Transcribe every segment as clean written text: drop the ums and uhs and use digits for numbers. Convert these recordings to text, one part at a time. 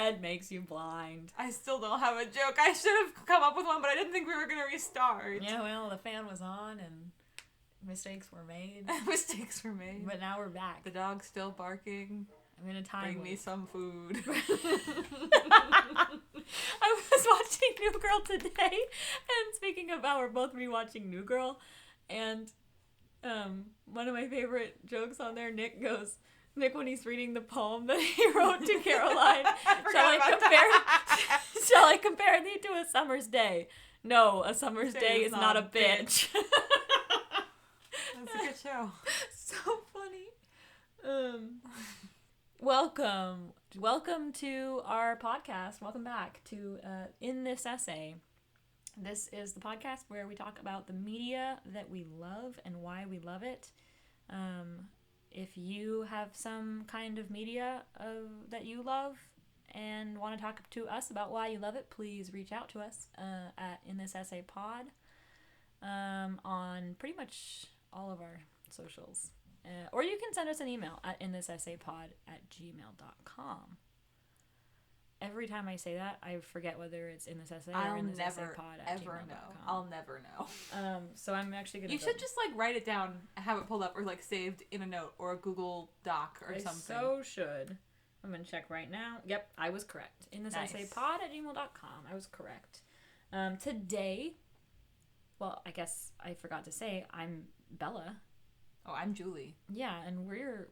red makes you blind. I still don't have a joke. I should have come up with one, but I didn't think we were going to restart. Yeah, well, the fan was on and mistakes were made. Mistakes were made. But now we're back. The dog's still barking. I'm in a time Bring me some food. I was watching New Girl today, and speaking of how we're both rewatching New Girl, and one of my favorite jokes on there, Nick, when he's reading the poem that he wrote to Caroline, shall I compare thee to a summer's day? No, a summer's day is not a bitch. That's a good show. So funny. Welcome to our podcast. Welcome back to In This Essay. This is the podcast where we talk about the media that we love and why we love it. If you have some kind of media that you love and want to talk to us about why you love it, please reach out to us at In This Essay Pod on pretty much all of our socials. Or you can send us an email at inthisessaypod@gmail.com. Every time I say that, I forget whether it's in this essay or in this essaypod@gmail.com. I'll never know. So I'm actually gonna. You should just write it down, have it pulled up, or saved in a note or a Google Doc or something. I so should. I'm gonna check right now. Yep, I was correct. In this essaypod@gmail.com. I was correct. Today, well, I guess I forgot to say I'm Bella. Oh, I'm Julie. Yeah, and we're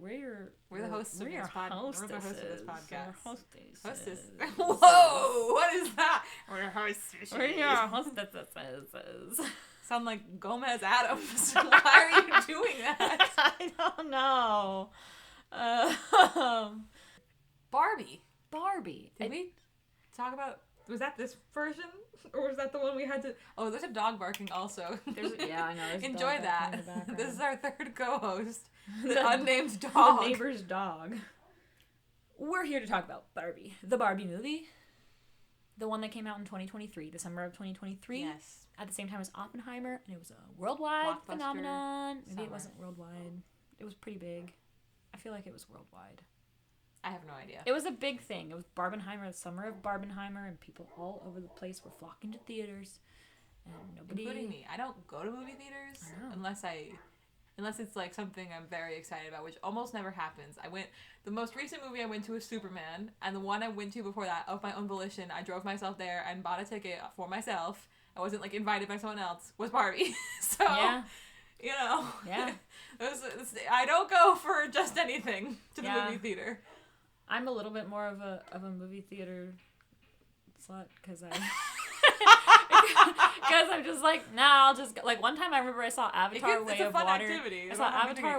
the hosts of this podcast. We're the hosts of this podcast. Hostess. Whoa! What is that? We're hostesses. We're your hostesses. Sound like Gomez Adams. Why are you doing that? I don't know. Barbie. Did we talk about? Was that this version? Or was that the one we had to... Oh, there's a dog barking also. Yeah, I know. Enjoy that. This is our third co-host. The unnamed dog. The neighbor's dog. We're here to talk about Barbie. The Barbie movie. The one that came out in 2023. December of 2023. Yes. At the same time as Oppenheimer. And it was a worldwide blockbuster phenomenon. Maybe summer. it wasn't worldwide. It was pretty big. I feel like it was worldwide. I have no idea. It was a big thing. It was Barbenheimer, the summer of Barbenheimer, and people all over the place were flocking to theaters. And nobody... Including me. I don't go to movie theaters unless it's something I'm very excited about, which almost never happens. The most recent movie I went to was Superman, and the one I went to before that, of my own volition, I drove myself there and bought a ticket for myself. I wasn't invited by someone else, was Barbie. So, yeah. Yeah. I don't go for just anything to the movie theater. I'm a little bit more of a movie theater slut because I'm just I'll just one time I remember I saw Avatar Way of Water. Activity. I saw Avatar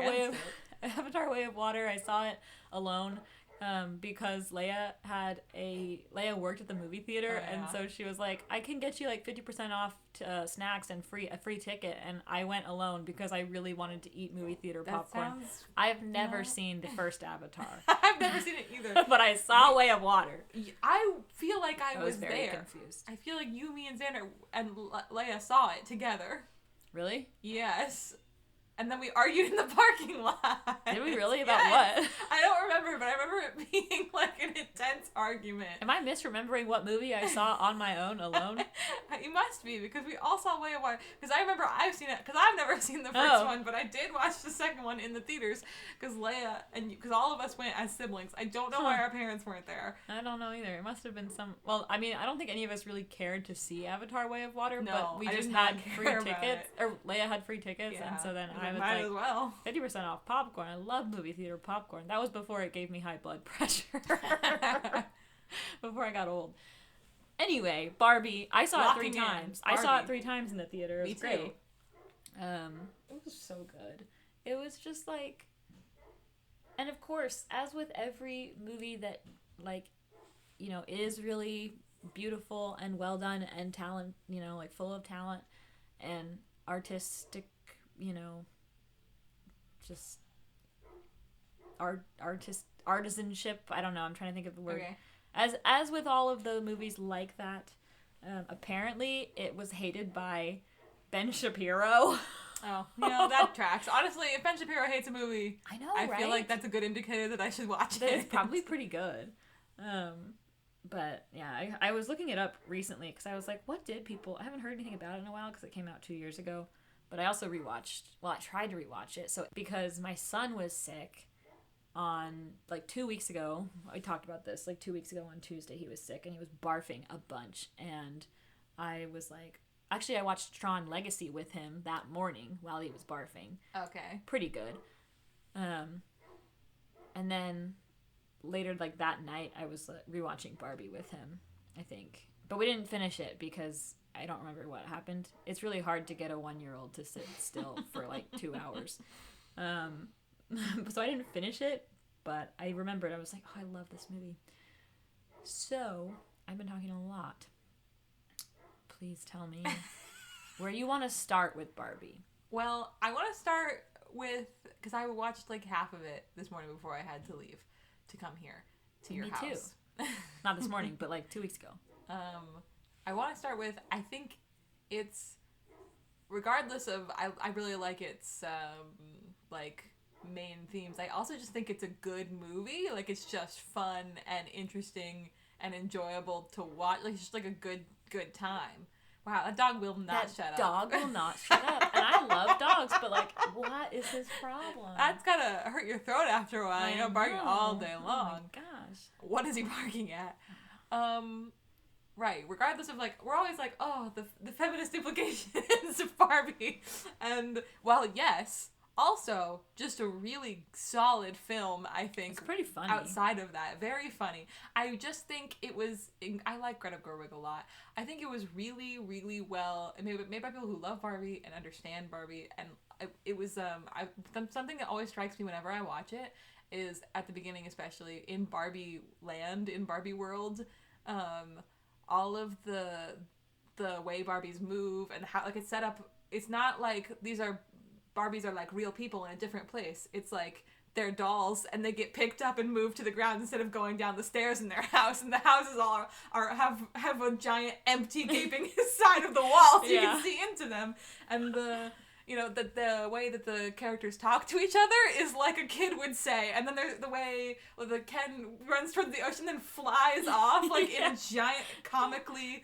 Way of Water. I saw it alone because Leia worked at the movie theater, and so she was like, I can get you 50% off snacks and a free ticket, and I went alone because I really wanted to eat movie theater popcorn. I've never seen the first Avatar. I've never seen it either. But I saw Way of Water. I feel like I was very there. confused. I feel like you, me, and Xander and Leia saw it together. Really? Yes. And then we argued in the parking lot. Did we really? About what? I don't remember, but I remember it being an intense argument. Am I misremembering what movie I saw on my own alone? You must be, because we all saw Way of Water. Because I remember I've seen it, because I've never seen the first one, but I did watch the second one in the theaters, because Leia, and because all of us went as siblings. I don't know why our parents weren't there. I don't know either. It must have been well, I mean, I don't think any of us really cared to see Avatar Way of Water, but we just had free tickets, or Leia had free tickets, and so then I was might as well. 50% off popcorn. I love movie theater popcorn. That was before it gave me high blood pressure. Before I got old. Anyway, Barbie. I saw it 3 times. I saw it 3 times in the theater. It was great. It was so good. It was just and of course, as with every movie that is really beautiful and well done and talent, full of talent and artistic, just artisanship. I don't know. I'm trying to think of the word. Okay. As with all of the movies like that, apparently it was hated by Ben Shapiro. Oh, that tracks. Honestly, if Ben Shapiro hates a movie, I know, I feel like that's a good indicator that I should watch it. It's probably pretty good. But yeah, I was looking it up recently because I was like, what did people? I haven't heard anything about it in a while because it came out 2 years ago. But I also rewatched. Well, I tried to rewatch it. So because my son was sick on like 2 weeks ago, I talked about this. Like 2 weeks ago on Tuesday, he was sick and he was barfing a bunch. And I was like, actually, I watched Tron Legacy with him that morning while he was barfing. Okay. Pretty good. And then later, like that night, I was rewatching Barbie with him, I think. But we didn't finish it because I don't remember what happened. It's really hard to get a 1-year-old to sit still for like 2 hours. So I didn't finish it, but I remembered. I was like, oh, I love this movie. So I've been talking a lot. Please tell me where you want to start with Barbie. Well, I want to start with, because I watched like half of it this morning before I had to leave to come here to your house. Me too. Not this morning, but like 2 weeks ago. I want to start with, I think it's, regardless of, I really like its, like, main themes. I also just think it's a good movie. Like, it's just fun and interesting and enjoyable to watch. Like, it's just like a good time. Wow, that dog will not shut up. Dog will not shut up. And I love dogs, but like, what is his problem? That's gotta hurt your throat after a while. You know, barking all day long. Oh my gosh. What is he barking at? Right. Regardless of like, we're always like, oh, the feminist implications of Barbie, and well, yes. Also, just a really solid film, I think. It's pretty funny. Outside of that. Very funny. I just think it was... I like Greta Gerwig a lot. I think it was really, really well... made by people who love Barbie and understand Barbie. And it was... something that always strikes me whenever I watch it is, at the beginning especially, in Barbie land, in Barbie world, all of the way Barbies move and how... Like, it's set up... It's not like these are... Barbies are like real people in a different place. It's like they're dolls and they get picked up and moved to the ground instead of going down the stairs in their house, and the houses all have a giant empty gaping side of the wall so you can see into them. And the way that the characters talk to each other is like a kid would say, and then there's the way the Ken runs towards the ocean and then flies off like in a giant comically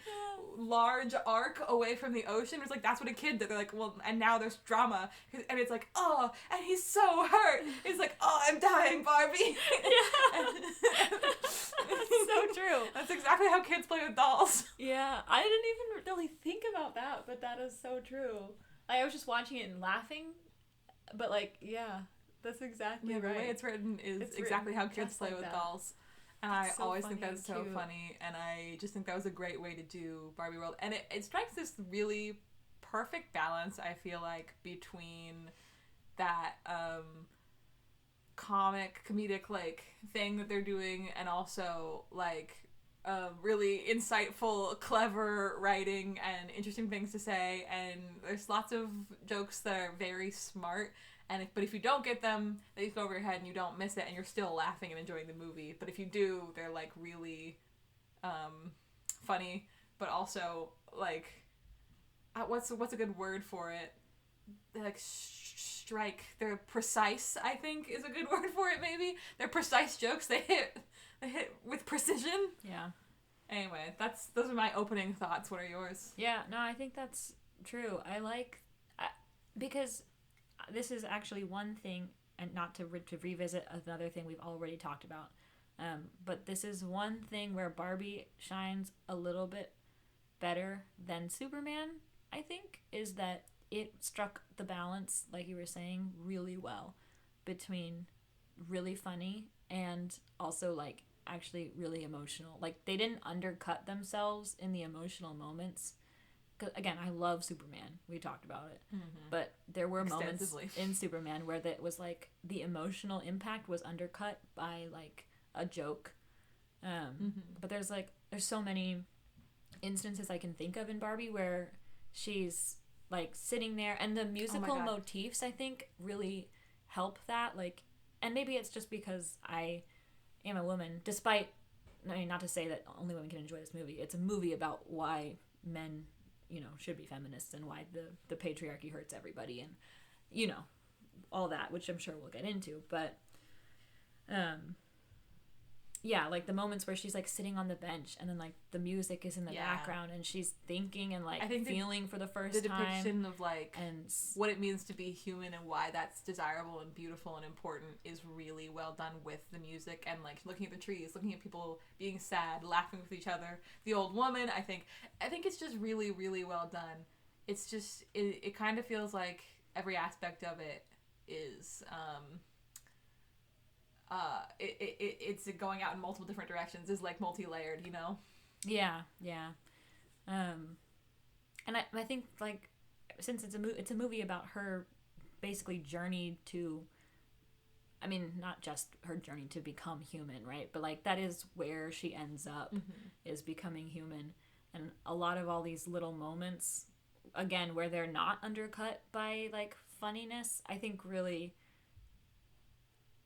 large arc away from the ocean. It's like, that's what a kid did. They're like, well, and now there's drama, and it's like, oh, and he's so hurt. It's like, oh, I'm dying, Barbie. That's so true. That's exactly how kids play with dolls. Yeah, I didn't even really think about that, but that is so true. I was just watching it and laughing, but like, yeah, that's exactly right. The way it's written is exactly how kids play with dolls. And I always think that's so funny, and I just think that was a great way to do Barbie World. And it strikes this really perfect balance, I feel like, between that comedic, like, thing that they're doing, and also, like, really insightful, clever writing and interesting things to say. And there's lots of jokes that are very smart. But if you don't get them, they just go over your head and you don't miss it, and you're still laughing and enjoying the movie. But if you do, they're like really funny, but also like what's a good word for it? They're like strike. They're precise, I think, is a good word for it. Maybe they're precise jokes. They hit with precision. Yeah. Anyway, those are my opening thoughts. What are yours? Yeah. No, I think that's true. Because this is actually one thing, and not to revisit another thing we've already talked about, but this is one thing where Barbie shines a little bit better than Superman, I think, is that it struck the balance, like you were saying, really well between really funny and also, like, actually really emotional. Like, they didn't undercut themselves in the emotional moments. Again, I love Superman. We talked about it. Mm-hmm. But there were moments in Superman where that was like the emotional impact was undercut by like a joke. But there's so many instances I can think of in Barbie where she's like sitting there, and the musical motifs, I think, really help that. Like, and maybe it's just because I am a woman, despite, I mean, not to say that only women can enjoy this movie. It's a movie about why men, should be feminists, and why the patriarchy hurts everybody, and, all that, which I'm sure we'll get into. But yeah, like the moments where she's like sitting on the bench and then like the music is in the background and she's thinking and like feeling for the first time. The depiction of like and what it means to be human and why that's desirable and beautiful and important is really well done with the music, and like looking at the trees, looking at people being sad, laughing with each other. The old woman, I think it's just really, really well done. It's just it kind of feels like every aspect of it is it's going out in multiple different directions, is like multi-layered, you know? Yeah. And I think like since it's a movie about her basically journey to, I mean, not just her journey to become human, right? But like that is where she ends up, is becoming human. And a lot of all these little moments, again, where they're not undercut by like funniness, I think really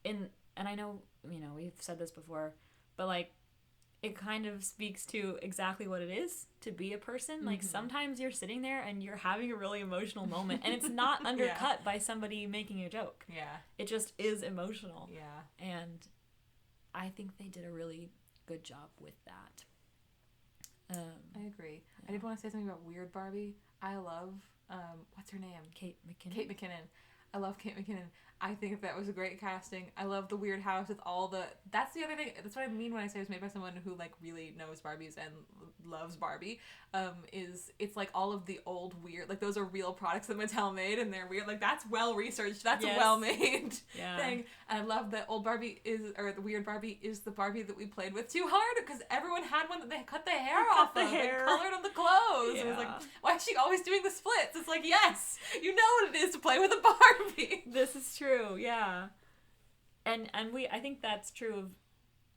and I know, you know, we've said this before, but like it kind of speaks to exactly what it is to be a person. Like sometimes you're sitting there and you're having a really emotional moment and it's not undercut by somebody making a joke. Yeah. It just is emotional. Yeah. And I think they did a really good job with that. I agree. Yeah. I did want to say something about Weird Barbie. I love, what's her name? Kate McKinnon. Kate McKinnon. I love Kate McKinnon. I think that was a great casting. I love the weird house with all the... That's the other thing. That's what I mean when I say it was made by someone who, like, really knows Barbies and loves Barbie. It's, like, all of the old weird... Like, those are real products that Mattel made, and they're weird. Like, that's well-researched. That's a well-made thing. And I love that old Barbie the weird Barbie is the Barbie that we played with too hard, because everyone had one that they cut the hair off of and colored on the clothes. Yeah. It was like, why is she always doing the splits? It's like, yes, you know what it is to play with a Barbie. This is true, yeah. And I think that's true of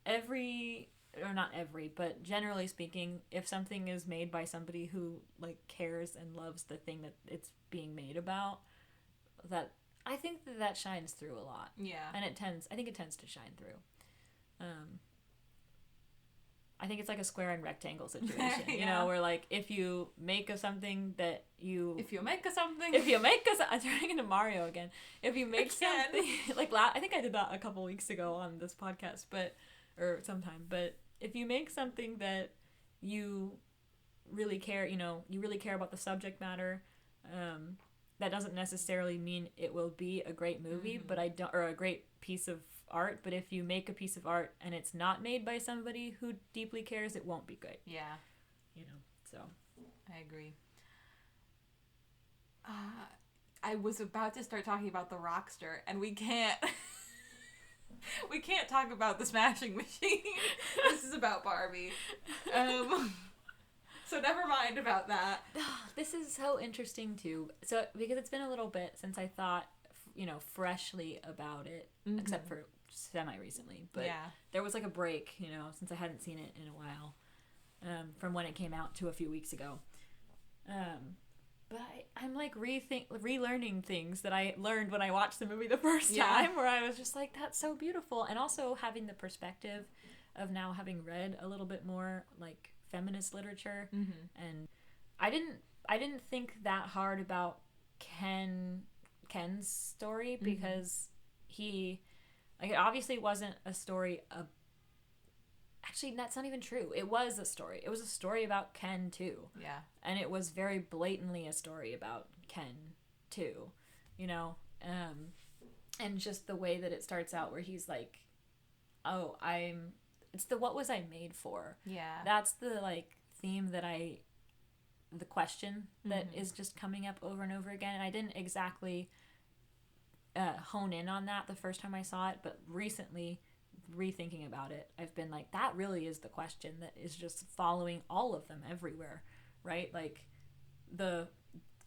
every, or not every, but generally speaking, if something is made by somebody who like cares and loves the thing that it's being made about, that I think that shines through a lot. Yeah. And I think it tends to shine through. I think it's like a square and rectangle situation, you know, where like if you make something that I'm turning into Mario again. If you make something like I think I did that a couple weeks ago on this podcast, but if you make something that you really care, you know, you really care about the subject matter, that doesn't necessarily mean it will be a great movie, or a great piece of art, but if you make a piece of art and it's not made by somebody who deeply cares, it won't be good. Yeah. You know, so. I agree. I was about to start talking about the Rockster, and we can't... we can't talk about the Smashing Machine. This is about Barbie. So never mind about that. This is so interesting, too. So, because it's been a little bit since I thought, you know, freshly about it, except for semi-recently. But there was like a break, you know, since I hadn't seen it in a while, from when it came out to a few weeks ago. But I'm like relearning things that I learned when I watched the movie the first time, where I was just like, that's so beautiful. And also having the perspective of now having read a little bit more like feminist literature, and I didn't think that hard about Ken's story, because he, like, it obviously wasn't a story of, actually that's not even true, it was a story about Ken too, and it was very blatantly a story about Ken too, you know, and just the way that it starts out where he's like, oh, it's the what was I made for, that's the like theme that the question that is just coming up over and over again, and I didn't exactly hone in on that the first time I saw it, but recently, rethinking about it, I've been like, that really is the question that is just following all of them everywhere, right? Like the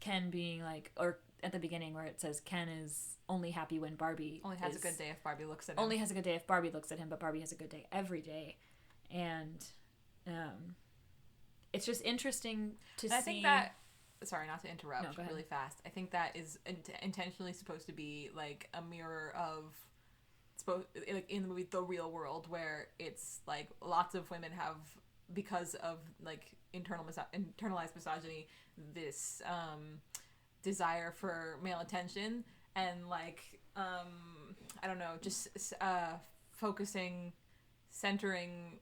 Ken being like, or at the beginning where it says Ken is only happy when Barbie only has a good day if Barbie looks at him. Only has a good day if Barbie looks at him, but Barbie has a good day every day, and it's just interesting to see. I think that, sorry, not to interrupt, really fast. I think that is intentionally supposed to be like a mirror of, like in the movie The Real World, where it's like lots of women have, because of like internalized misogyny, this desire for male attention, and like I don't know, just focusing centering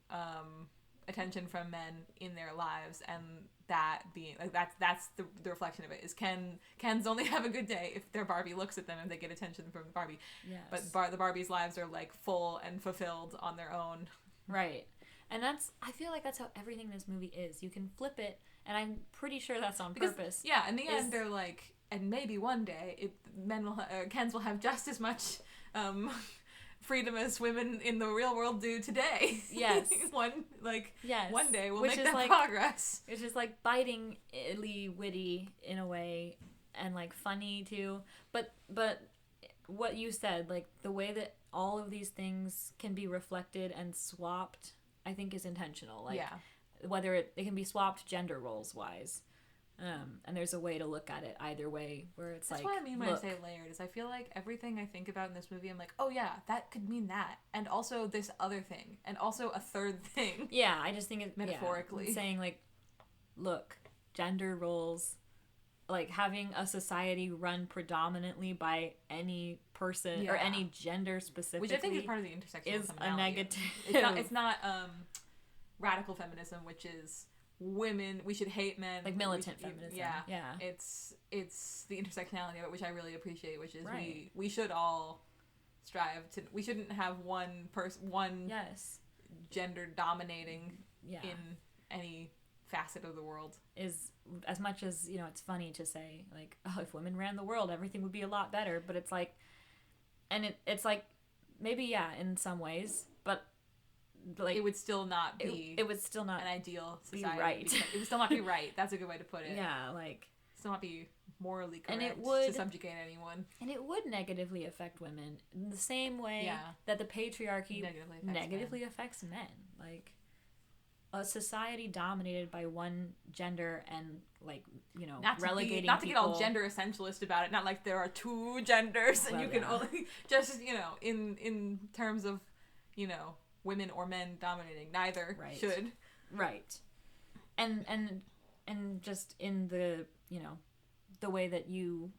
attention from men in their lives, and that being like that's the reflection of it is Ken's only have a good day if their Barbie looks at them and they get attention from Barbie. Yes. But the Barbie's lives are like full and fulfilled on their own. Right. And I feel like that's how everything in this movie is. You can flip it, and I'm pretty sure that's on purpose. Yeah, in the end, they're like, and maybe one day, Kens will have just as much freedom as women in the real world do today. Yes. One day we'll Which make that like, progress. It's just like bitingly witty in a way, and like funny too. But what you said, like the way that all of these things can be reflected and swapped, I think is intentional. Like, whether it can be swapped gender roles wise. And there's a way to look at it either way, where it's That's like, what I mean when I say layered, is I feel like everything I think about in this movie, I'm like, oh yeah, that could mean that, and also this other thing, and also a third thing. Yeah, I just think it metaphorically saying like, look, gender roles, like having a society run predominantly by any person or any gender specifically, which I think is part of the intersectional is a negative. It's not radical feminism, which is women, we should hate men, like militant feminism. Yeah. It's the intersectionality of it, which I really appreciate, which is we should all strive to, we shouldn't have one gender dominating in any facet of the world. Is as much as, it's funny to say like, oh, if women ran the world everything would be a lot better, but it's like, and it's like, maybe in some ways, but like it would still not be it would still not an ideal society, be right. It would still not be right. That's a good way to put it. Like still not be morally correct, and it would to subjugate anyone, and it would negatively affect women in the same way that the patriarchy negatively affects men. Like a society dominated by one gender and like relegating not to get all gender essentialist about it, not like there are two genders and you can only just in terms of women or men dominating, neither should. And just in the the way that you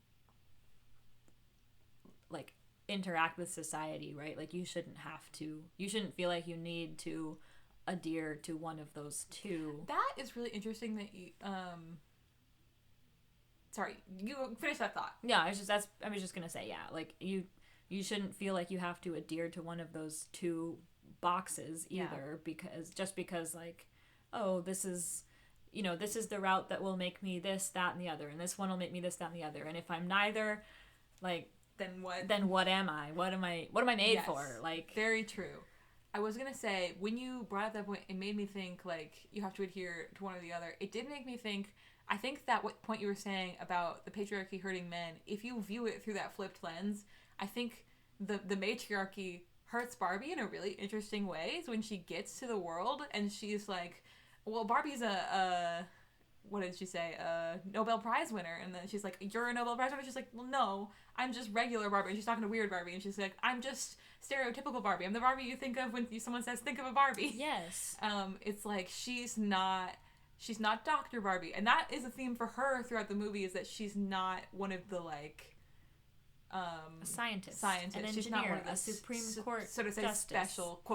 like interact with society, right? Like you shouldn't feel like you need to adhere to one of those two. That is really interesting that you sorry, you finish that thought. Yeah, I was just gonna say, like you shouldn't feel like you have to adhere to one of those two boxes either, because like, oh, this is the route that will make me this, that, and the other, and this one will make me this, that, and the other, and if I'm neither, like, then what am I? What am I made for? Like, very true. I was gonna say, when you brought up that point, it made me think like you have to adhere to one or the other. It did make me think. I think that what point you were saying about the patriarchy hurting men, if you view it through that flipped lens, I think the matriarchy hurts Barbie in a really interesting way when she gets to the world and she's like, well, Barbie's a what did she say, a Nobel Prize winner, and then she's like, you're a Nobel Prize winner? She's like, well, no, I'm just regular Barbie, and she's talking to weird Barbie, and she's like, I'm just stereotypical Barbie, I'm the Barbie you think of when someone says think of a Barbie. Yes. It's like she's not Dr. Barbie, and that is a theme for her throughout the movie, is that she's not one of the like a scientist, an engineer, she's not one of the a Supreme Court sort of say justice.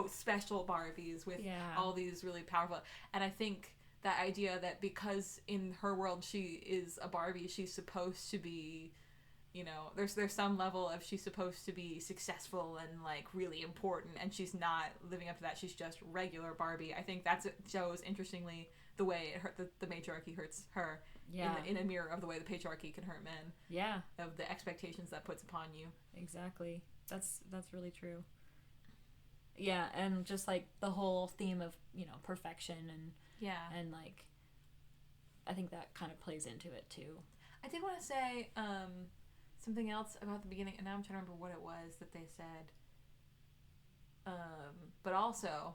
special Barbies with all these really powerful. And I think that idea that because in her world she is a Barbie, she's supposed to be, there's some level of she's supposed to be successful and like really important, and she's not living up to that. She's just regular Barbie. I think that shows interestingly the way the matriarchy hurts her. In a mirror of the way the patriarchy can hurt men. Yeah. Of the expectations that puts upon you. Exactly. That's really true. Yeah, and just like the whole theme of, perfection and like, I think that kind of plays into it too. I did want to say something else about the beginning, and now I'm trying to remember what it was that they said. But also,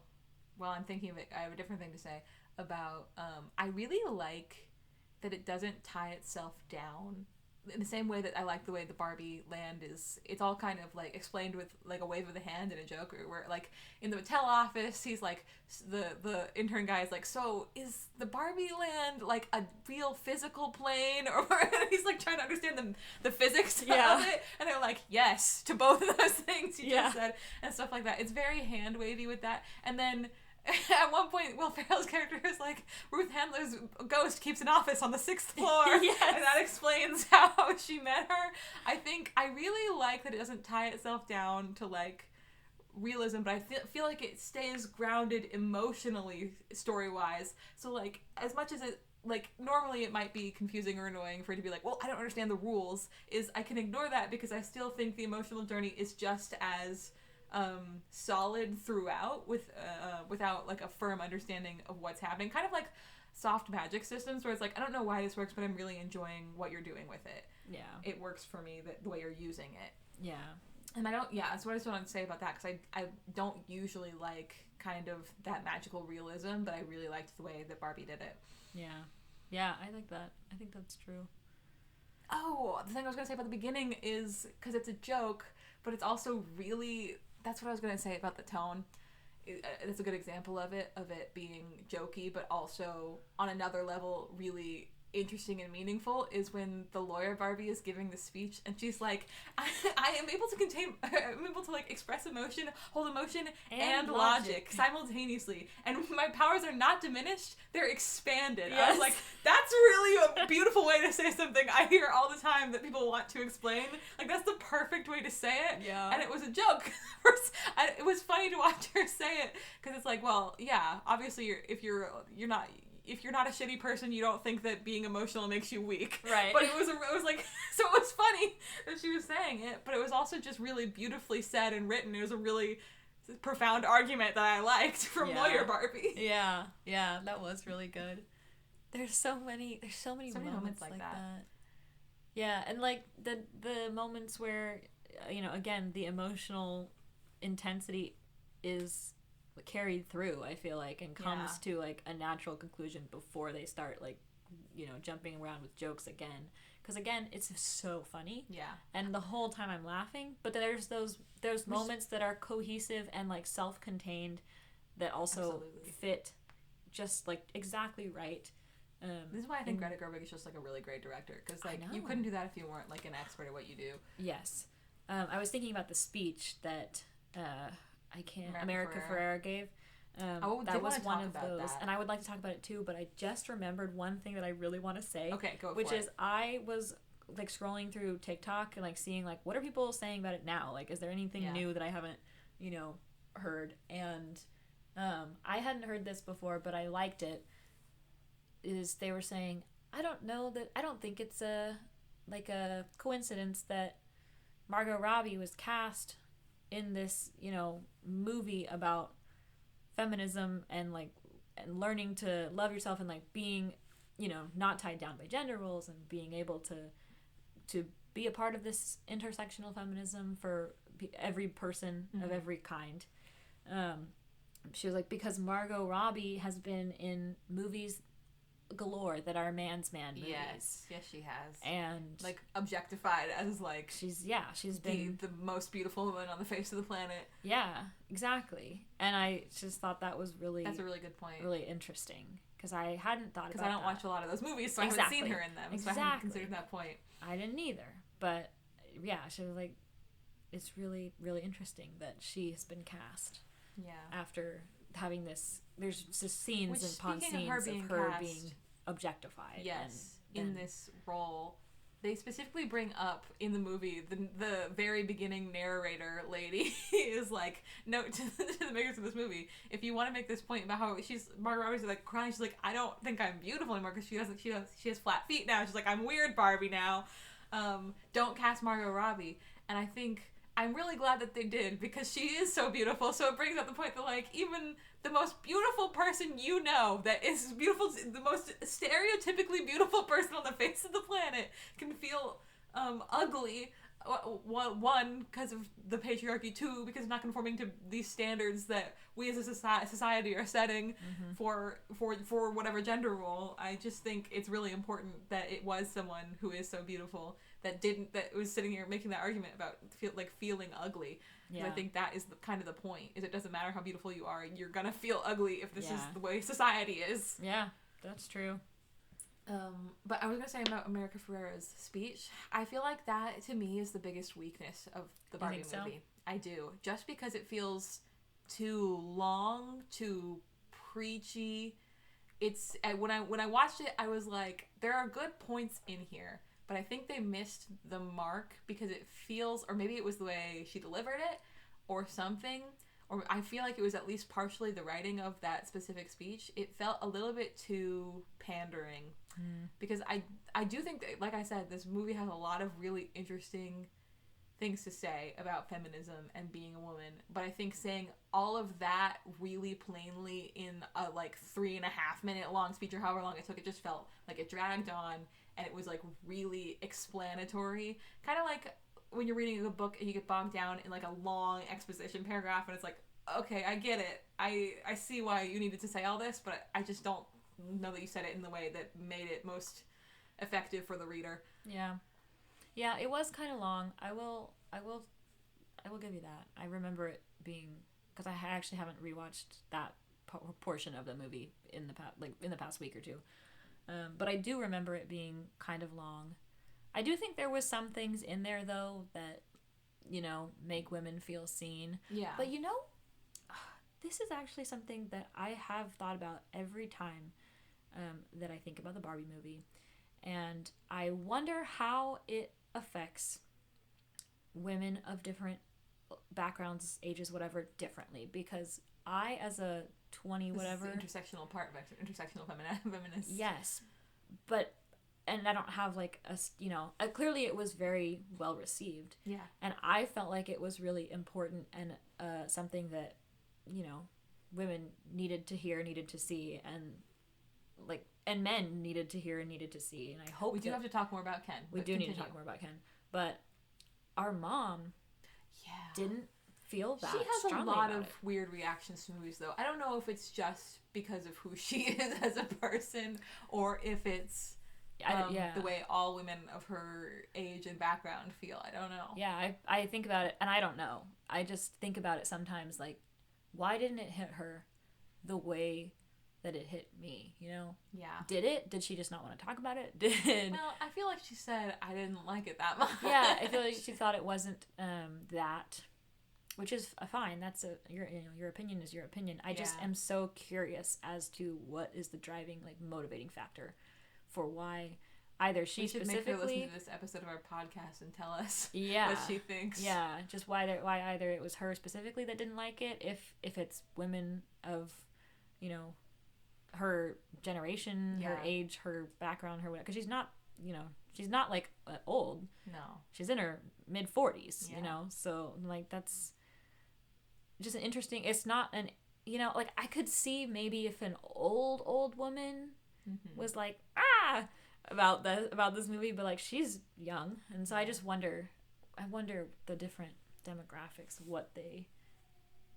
while I'm thinking of it, I have a different thing to say about, I really like that it doesn't tie itself down in the same way that I like the way the Barbie land is, it's all kind of like explained with like a wave of the hand and a joke, where like in the Mattel office, he's like, the intern guy is like, so is the Barbie land like a real physical plane, or he's like trying to understand the physics of it, and they're like, yes to both of those things you just said, and stuff like that. It's very hand wavy with that. And then at one point, Will Ferrell's character is like, Ruth Handler's ghost keeps an office on the 6th floor. Yes. And that explains how she met her. I really like that it doesn't tie itself down to, like, realism, but I feel like it stays grounded emotionally, story-wise. So, like, as much as it, like, normally it might be confusing or annoying for it to be like, well, I don't understand the rules, I can ignore that because I still think the emotional journey is just as solid throughout without like a firm understanding of what's happening, kind of like soft magic systems where it's like, I don't know why this works, but I'm really enjoying what you're doing with it. It works for me, the way you're using it. And that's what I just wanted to say about that, because I don't usually like kind of that magical realism, but I really liked the way that Barbie did it. I like that. I think that's true. Oh, the thing I was gonna say about the beginning is, because it's a joke, but it's also really, that's what I was going to say about the tone. It's a good example of it being jokey, but also on another level really interesting and meaningful, is when the lawyer Barbie is giving the speech and she's like, I am able to like express emotion, hold emotion and logic simultaneously, and my powers are not diminished, they're expanded. I was like, that's really a beautiful way to say something I hear all the time that people want to explain. Like, that's the perfect way to say it. And it was a joke. It was funny to watch her say it, because it's like, well, yeah, obviously if you're not a shitty person, you don't think that being emotional makes you weak. Right. But it was like, so it was funny that she was saying it, but it was also just really beautifully said and written. It was a really profound argument that I liked from Lawyer Barbie. Yeah, that was really good. There's so many moments like that. Yeah, and like the moments where, again, the emotional intensity is carried through, I feel like, and comes to like a natural conclusion before they start like, jumping around with jokes again, because again, it's so funny, and the whole time I'm laughing, but there's those moments that are cohesive and like self-contained that also fit just like exactly right. This is why I think Greta Gerwig is just like a really great director, because like you couldn't do that if you weren't like an expert at what you do. I was thinking about the speech that America Ferrera gave. That was one of those, and I would like to talk about it too, but I just remembered one thing that I really want to say. Okay, go for it. Which is, I was like scrolling through TikTok and like seeing like, what are people saying about it now? Like, is there anything new that I haven't, heard? And I hadn't heard this before, but I liked it. Is they were saying, I don't think it's a coincidence that Margot Robbie was cast in this, movie about feminism and like and learning to love yourself and like being, not tied down by gender roles and being able to be a part of this intersectional feminism for every person of every kind. She was like, because Margot Robbie has been in movies galore that are man's man movies. Yes she has. And like objectified as like she's been the most beautiful woman on the face of the planet. Yeah, exactly. And I just thought that's a really good point. Really interesting, because I hadn't thought about that. Because I don't watch a lot of those movies, so I haven't seen her in them. So I haven't considered that point. I didn't either, but yeah, she was like, it's really, really interesting that she has been cast. Yeah. After having this, there's just scenes upon scenes of her being objectified. Yes, in this role. They specifically bring up in the movie, the very beginning narrator lady is like, note to the makers of this movie, if you want to make this point about how Margot Robbie's like crying, she's like, I don't think I'm beautiful anymore because she has flat feet now. She's like, I'm weird Barbie now. Don't cast Margot Robbie. And I think I'm really glad that they did, because she is so beautiful. So it brings up the point that like, even the most beautiful person that is beautiful, the most stereotypically beautiful person on the face of the planet can feel ugly. One, because of the patriarchy. Two, because of not conforming to these standards that we as a society are setting for whatever gender role. I just think it's really important that it was someone who is so beautiful that was sitting here making that argument about feeling ugly. Yeah. I think that is kind of the point, is it doesn't matter how beautiful you are, you're gonna feel ugly if this is the way society is. Yeah, that's true. But I was gonna say about America Ferrera's speech, I feel like that to me is the biggest weakness of the Barbie movie. So? I do, just because it feels too long, too preachy. It's when I watched it, I was like, there are good points in here, but I think they missed the mark because it feels, or maybe it was the way she delivered it, or something. Or I feel like it was at least partially the writing of that specific speech. It felt a little bit too pandering. Because I do think that, like I said, this movie has a lot of really interesting things to say about feminism and being a woman. But I think saying all of that really plainly in a 3.5 minute long speech, or however long it took, it just felt like it dragged on, and it was really explanatory. Kind of like when you're reading a book and you get bogged down in a long exposition paragraph, and it's like, okay, I get it. I see why you needed to say all this, but I just don't know that you said it in the way that made it most effective for the reader. Yeah, it was kind of long. I will give you that. I remember it being, because I actually haven't rewatched that portion of the movie in the past week or two. But I do remember it being kind of long. I do think there was some things in there though that, make women feel seen. Yeah. But this is actually something that I have thought about every time that I think about the Barbie movie. And I wonder how it affects women of different backgrounds, ages, whatever, differently. Because I, as a 20 whatever... This is the intersectional part of intersectional feminist. Yes. But... And I don't have clearly it was very well received. Yeah. And I felt like it was really important and something that, women needed to hear, needed to see, and men needed to hear and needed to see. And I hope we do have to talk more about Ken. We do need to talk more about Ken. But our mom didn't feel that strongly. She has a lot of weird reactions to movies, though. I don't know if it's just because of who she is as a person, or if it's the way all women of her age and background feel. I don't know. Yeah, I think about it, and I don't know. I just think about it sometimes, why didn't it hit her the way that it hit me, Yeah. Did she just not want to talk about it? Well, I feel like she said, I didn't like it that much. Yeah, I feel like she thought it wasn't that, which is fine. That's your opinion is your opinion. I just am so curious as to what is the driving, motivating factor for why either she specifically... We should make her listen to this episode of our podcast and tell us what she thinks. Yeah, just why either it was her specifically that didn't like it, if it's women of, her generation, her age, her background, her whatever. Because she's not, she's not, old. No. She's in her mid-40s, So, that's just an interesting... It's not an... I could see maybe if an old woman... was about this movie, but she's young, and so I just wonder the different demographics, what they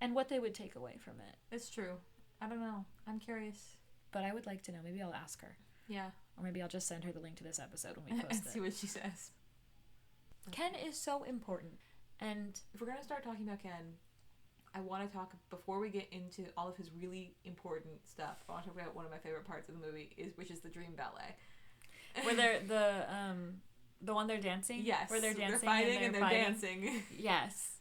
would take away from it. It's true. I don't know. I'm curious, but I would like to know. Maybe I'll ask her. Yeah. Or maybe I'll just send her the link to this episode when we post it. See what she says. Ken is so important, and if we're gonna start talking about Ken, I want to talk, before we get into all of his really important stuff, I want to talk about one of my favorite parts of the movie, which is the dream ballet. Where they're, the one they're dancing? Yes. Where they're dancing they're fighting and they're dancing. Yes.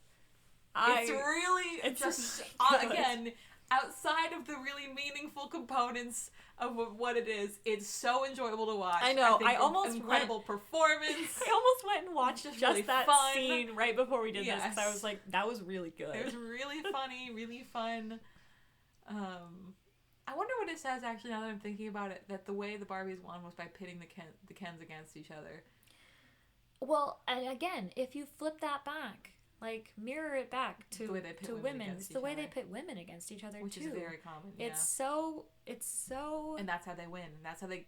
It's just, again, outside of the really meaningful components of what it is, it's so enjoyable to watch. I know. I almost incredible performance. I almost went and watched just really that fun scene right before we did this, because I was like, that was really good. It was really funny, really fun. I wonder what it says, actually, now that I'm thinking about it, that the way the Barbies won was by pitting the Kens against each other. Well, and again, if you flip that back, mirror it back to women, it's the way they pit women against each other, which too. Which is very common. It's so, and that's how they win. That's how they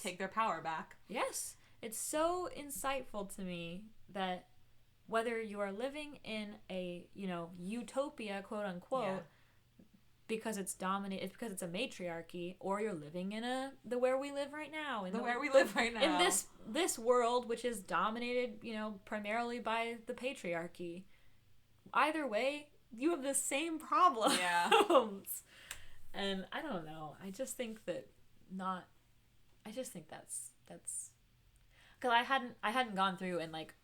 take their power back. Yes, it's so insightful to me that whether you are living in a utopia, quote unquote, because it's dominated. It's because it's a matriarchy, or you're living in the where we live right now. In this world, which is dominated, primarily by the patriarchy. Either way, you have the same problems. Yeah. And I don't know. I just think that's because I hadn't gone through and like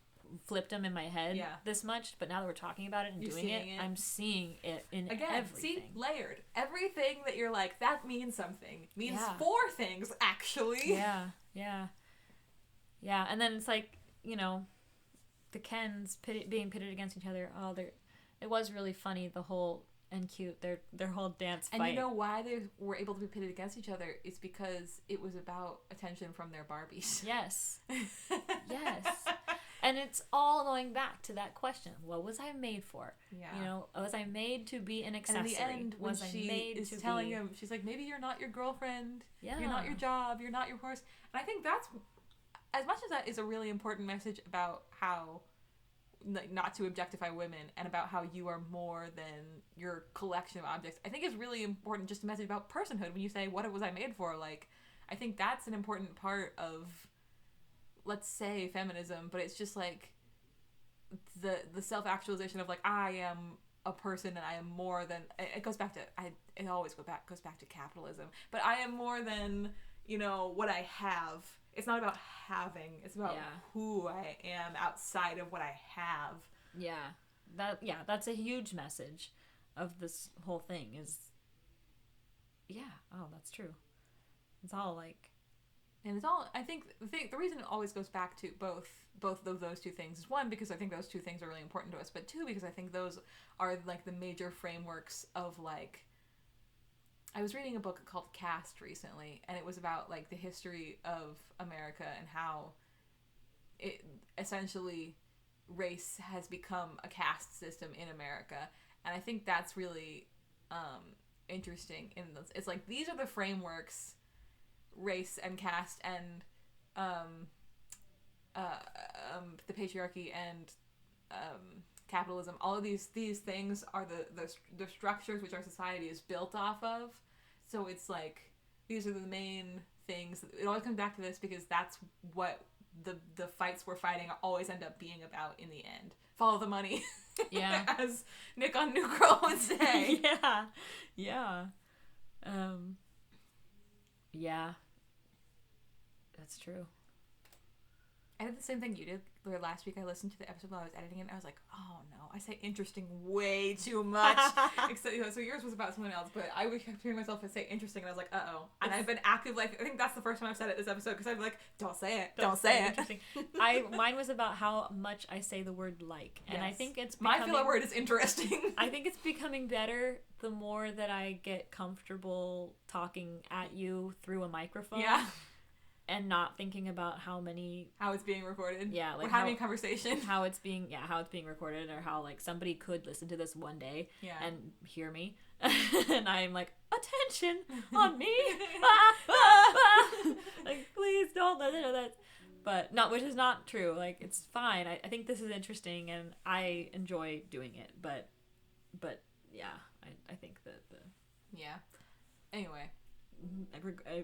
flipped them in my head this much, but now that we're talking about it and doing it, I'm seeing it in everything. See, layered. Everything that you're like, that means something. Means 4 things, actually. Yeah. And then it's like, the Kens being pitted against each other. Oh, it was really funny, the whole, and cute, their whole dance fight. And you know why they were able to be pitted against each other? It's because it was about attention from their Barbies. Yes. And it's all going back to that question. What was I made for? Yeah. Was I made to be an accessory? And in the end, when she is telling him, she's like, maybe you're not your girlfriend. Yeah. You're not your job. You're not your horse. And I think that's, as much as that is a really important message about how, like, not to objectify women and about how you are more than your collection of objects, I think it's really important just a message about personhood. When you say, what was I made for? Like, I think that's an important part of, let's say, feminism, but it's just like the self-actualization of like, I am a person and I am more than, it goes back to, it always goes back to capitalism, but I am more than, what I have. It's not about having, it's about who I am outside of what I have. That's a huge message of this whole thing is, that's true. It's all like, and it's all, I think the reason it always goes back to both of those two things is, one, because I think those two things are really important to us, but two, because I think those are like the major frameworks of like, I was reading a book called Caste recently, and it was about like the history of America and how it essentially race has become a caste system in America. And I think that's really interesting. It's like, these are the frameworks, race and caste and the patriarchy and capitalism, all of these things are the structures which our society is built off of. So it's like, these are the main things. It always comes back to this because that's what the fights we're fighting always end up being about in the end. Follow the money. Yeah. As Nick on New Girl would say. Yeah. That's true. I did the same thing you did. Where last week I listened to the episode while I was editing it, and I was like, oh no, I say interesting way too much. Except, so yours was about someone else, but I kept hearing myself say interesting, and I was like, uh-oh. And I've been active, like, I think that's the first time I've said it this episode, because I'm like, don't say it. Mine was about how much I say the word like, and yes. I think it's becoming, my filler word is interesting. I think it's becoming better the more that I get comfortable talking at you through a microphone. Yeah. And not thinking about how it's being recorded. Yeah, like we're having a conversation. How it's being recorded, or how like somebody could listen to this one day and hear me, and I'm like, attention on me, like please don't let it know that. But no, which is not true. Like it's fine. I think this is interesting and I enjoy doing it. But yeah, I think that Anyway,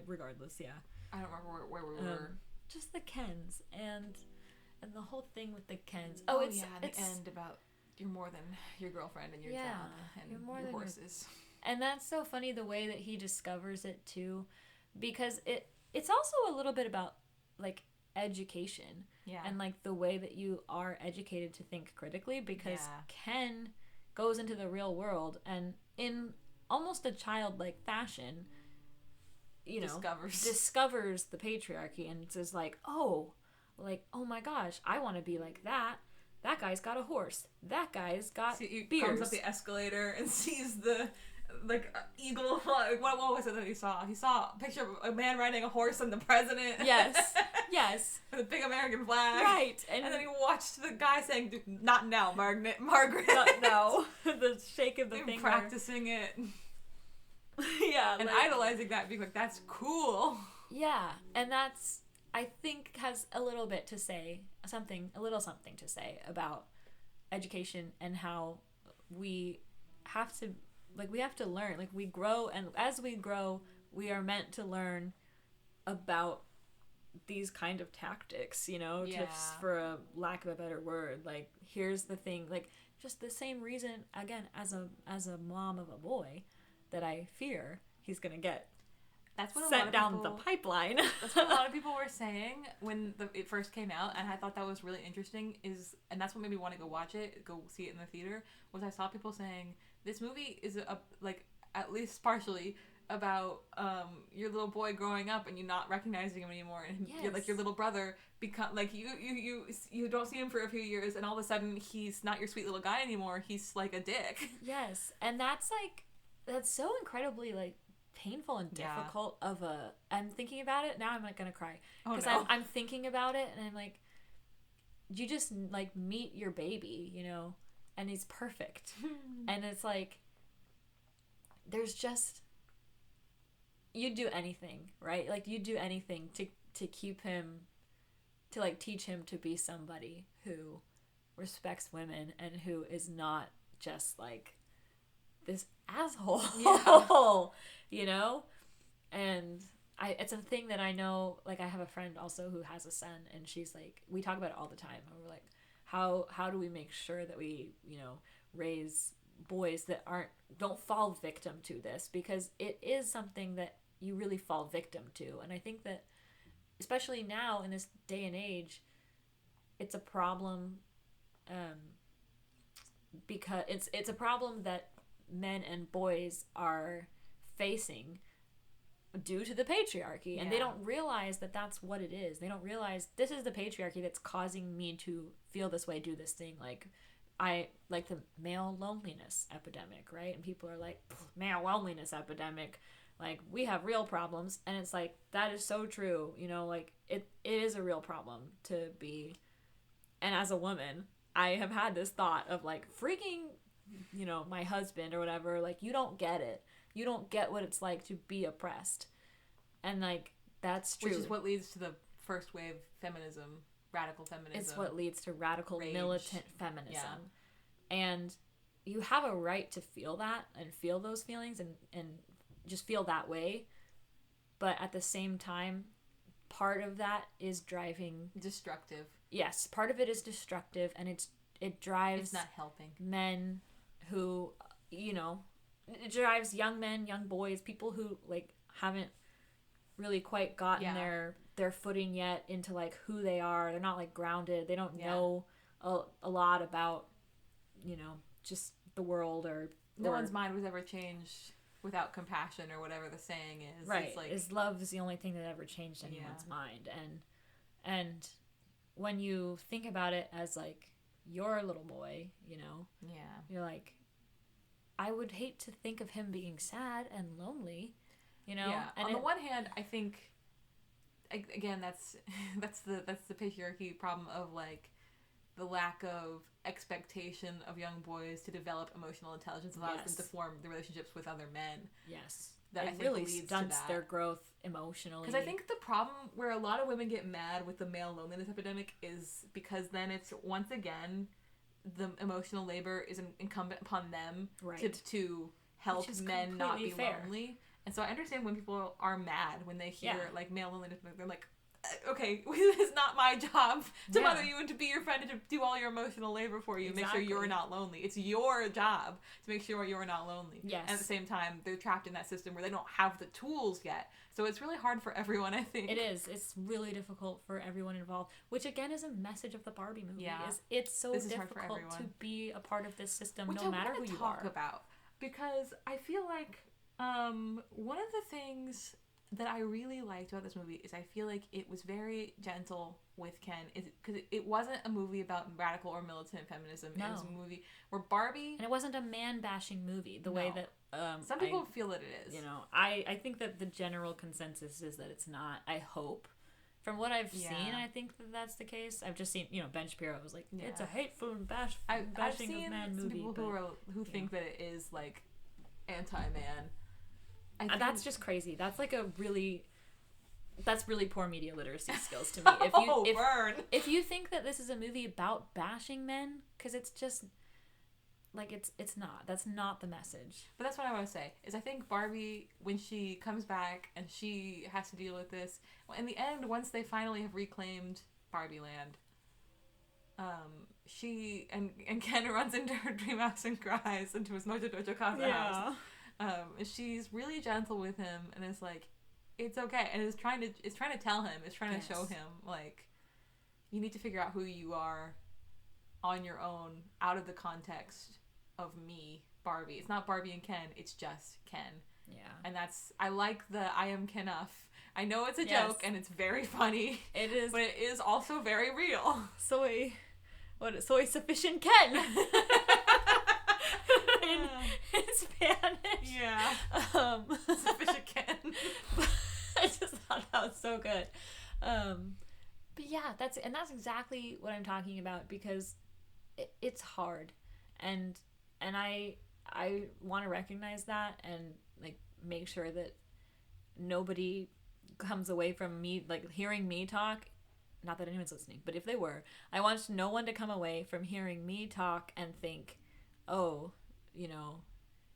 regardless, yeah. I don't remember where we were. Just the Kens and the whole thing with the Kens. The end about you're more than your girlfriend and your job and your horses. And that's so funny the way that he discovers it too, because it's also a little bit about like education and like the way that you are educated to think critically, because Ken goes into the real world and in almost a childlike fashion discovers the patriarchy and says like, oh my gosh, I want to be like that. That guy's got a horse. That guy's got beers. Comes up the escalator and sees the eagle. What was it that he saw? He saw a picture of a man riding a horse and the president. Yes. With a big American flag. Right. And then he watched the guy saying, "Not now, Margaret." Not now. The shake of the finger. Practicing it. And idolizing that, being like, that's cool. Yeah, and that's, I think, has a little to say about education and how we have to like we have to learn. Like we grow, and as we grow, we are meant to learn about these kind of tactics, you know, just for a lack of a better word. Like here's the thing, like just the same reason again as a mom of a boy that I fear he's gonna get that's what sent down the pipeline. That's what a lot of people were saying when it first came out, and I thought that was really interesting. And that's what made me want to go watch it, go see it in the theater. Was I saw people saying this movie is like at least partially about your little boy growing up and you not recognizing him anymore, and like your little brother become like you don't see him for a few years, and all of a sudden he's not your sweet little guy anymore. He's like a dick. Yes, and that's so incredibly like painful and difficult of a. I'm thinking about it now. I'm not gonna cry because I'm thinking about it, and I'm like, you just like meet your baby, you know, and he's perfect, and it's like there's just. You'd do anything, right? Like you'd do anything to keep him, to like teach him to be somebody who respects women and who is not just like this asshole, you know? And it's a thing that I know, like I have a friend also who has a son, and she's like, we talk about it all the time, and we're like, how do we make sure that we, you know, raise boys that don't fall victim to this, because it is something that you really fall victim to. And I think that especially now in this day and age, it's a problem because it's a problem that men and boys are facing due to the patriarchy, and they don't realize that that's what it is. They don't realize this is the patriarchy that's causing me to feel this way, do this thing. Like I like the male loneliness epidemic, right? And people are like, male loneliness epidemic, like we have real problems. And it's like, that is so true, you know, like it is a real problem to be. And as a woman, I have had this thought of like freaking, you know, my husband or whatever, like you don't get it. You don't get what it's like to be oppressed. And like that's true. Which is what leads to the first wave feminism, radical feminism. It's what leads to radical rage. Militant feminism. Yeah. And you have a right to feel that and feel those feelings and just feel that way. But at the same time, part of that is driving... destructive. Yes, part of it is destructive, and it drives... It's not helping. Men who, you know... It drives young men, young boys, people who, like, haven't really quite gotten their footing yet into, like, who they are. They're not, like, grounded. They don't know a lot about, you know, just the world or... No one's mind was ever changed without compassion or whatever the saying is. Right. It's like, is love is the only thing that ever changed anyone's mind. And when you think about it as, like, you're a little boy, you know? Yeah. You're like... I would hate to think of him being sad and lonely, you know. Yeah. And on the one hand, I think, again, that's the patriarchy problem of like the lack of expectation of young boys to develop emotional intelligence allows them to form the relationships with other men. Yes, that it I think really leads stunts to that. their growth emotionally. Because I think the problem where a lot of women get mad with the male loneliness epidemic is because then it's once again. The emotional labor is incumbent upon them to help men not be lonely. And so I understand when people are mad when they hear like male loneliness, they're like, okay, it's not my job to mother you and to be your friend and to do all your emotional labor for you, make sure you're not lonely. It's your job to make sure you're not lonely. Yes. And at the same time, they're trapped in that system where they don't have the tools yet. So it's really hard for everyone, I think. It is. It's really difficult for everyone involved, which again is a message of the Barbie movie. Yeah. It's so difficult to be a part of this system, which no matter who you are. Talk about, because I feel like one of the things that I really liked about this movie is I feel like it was very gentle with Ken, because it wasn't a movie about radical or militant feminism. No. It was a movie where Barbie... And it wasn't a man-bashing movie, the way that... some people feel that it is. You know, I think that the general consensus is that it's not. I hope. From what I've seen, I think that that's the case. I've just seen, you know, Ben Shapiro was like, it's a hateful and bashing of man movie. I've seen people who think that it is, like, anti-man. That's just crazy. That's like that's really poor media literacy skills to me. If you think that this is a movie about bashing men, because it's just, like it's not. That's not the message. But that's what I want to say, is I think Barbie, when she comes back and she has to deal with this, in the end, once they finally have reclaimed Barbie Land, she and Ken runs into her dream house and cries into his Mojo Dojo Casa house. She's really gentle with him and is like, it's okay, and is trying to tell him, is trying to show him, like, you need to figure out who you are on your own, out of the context of me, Barbie. It's not Barbie and Ken, it's just Ken. Yeah. And I like the I am Kenuff. I know it's a joke and it's very funny. It is. But it is also very real. Soy sufficient Ken. in Spanish. Yeah. Sufficient Ken. I just thought that was so good. But yeah, that's exactly what I'm talking about, because it's hard, and I want to recognize that and like make sure that nobody comes away from me like hearing me talk. Not that anyone's listening, but if they were, I want no one to come away from hearing me talk and think, oh, you know,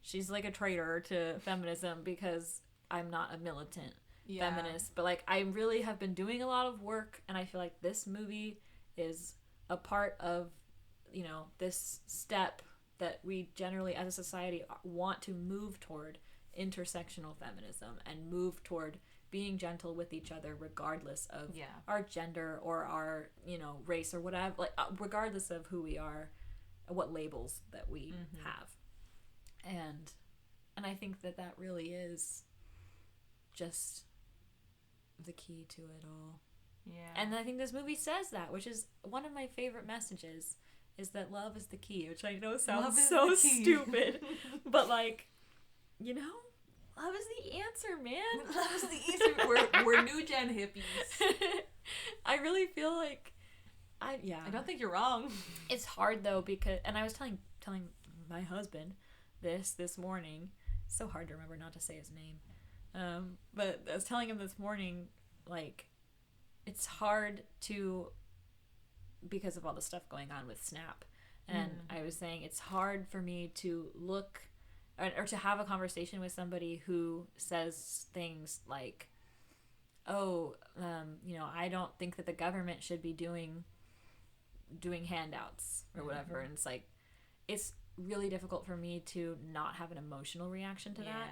she's like a traitor to feminism because I'm not a militant feminist. But like, I really have been doing a lot of work, and I feel like this movie is a part of, you know, this step that we generally as a society want to move toward, intersectional feminism, and move toward being gentle with each other regardless of our gender or our, you know, race or whatever, like regardless of who we are, what labels that we have. And I think that really is just the key to it all. Yeah. And I think this movie says that, which is one of my favorite messages, is that love is the key, which I know sounds so stupid, but like, you know, love is the answer, man. Love is the answer. We're new gen hippies. I really feel like I don't think you're wrong. It's hard though, because, and I was telling my husband this morning. It's so hard to remember not to say his name. But I was telling him this morning, like, it's hard to, because of all the stuff going on with Snap, and I was saying it's hard for me to look or to have a conversation with somebody who says things like, oh, you know, I don't think that the government should be doing handouts or whatever. And it's like, it's really difficult for me to not have an emotional reaction to that.